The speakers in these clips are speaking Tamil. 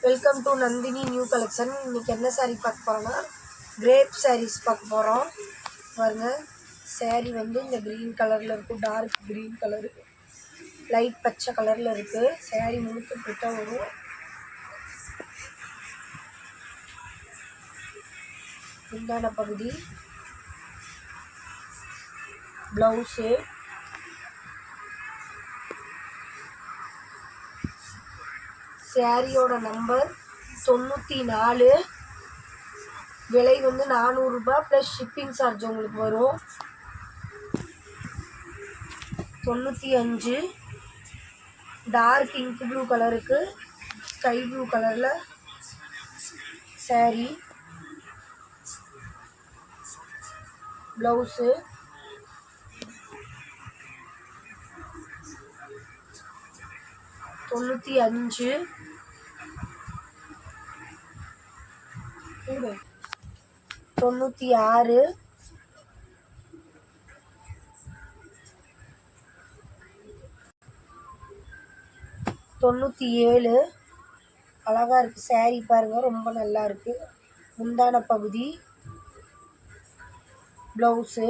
Welcome to Nandini new collection. இன்றைக்கி என்ன சாரீ பார்க்க போகிறோன்னா கிரேப் சாரீஸ் பார்க்க போகிறோம். பாருங்க, சாரீ வந்து இந்த க்ரீன் கலரில் இருக்கும், டார்க் க்ரீன் கலரு, லைட் பச்சை கலரில் இருக்குது. சாரீ முழுக்க பிரிட்டா வரும். முந்தான பகுதி, ப்ளவுஸு, சாரியோட நம்பர் 94. விலை வந்து 400 ரூபாய் ப்ளஸ் ஷிப்பிங் சார்ஜ் உங்களுக்கு வரும். 95. டார்க் இங்க் ப்ளூ கலருக்கு ஸ்கை ப்ளூ கலரில் சாரி, ப்ளவுஸு, தொண்ணூற்றி 96, 97. அழகாக இருக்குது சாரீ, பாருங்கள், ரொம்ப நல்லா இருக்குது. முந்தான பகுதி, ப்ளவுஸு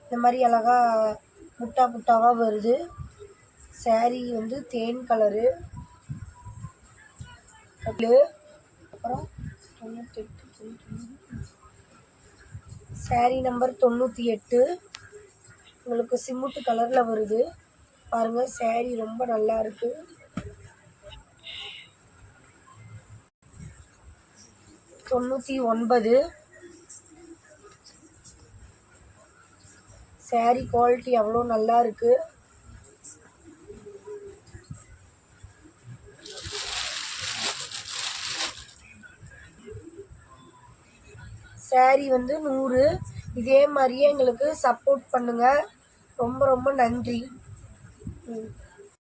இந்த மாதிரி அழகாக முட்டா முட்டாவாக வருது. சாரீ வந்து தேன் கலரு. அப்புறம் 98, சாரீ நம்பர் 98. உங்களுக்கு சிமெண்ட் கலரில் வருது. பாருங்கள், சாரீ ரொம்ப நல்லா இருக்குது. 99. சாரீ குவாலிட்டி அவ்வளோ நல்லா இருக்குது. சாரீ வந்து 100. இதே மாதிரியே எங்களுக்கு சப்போர்ட் பண்ணுங்கள். ரொம்ப ரொம்ப நன்றி.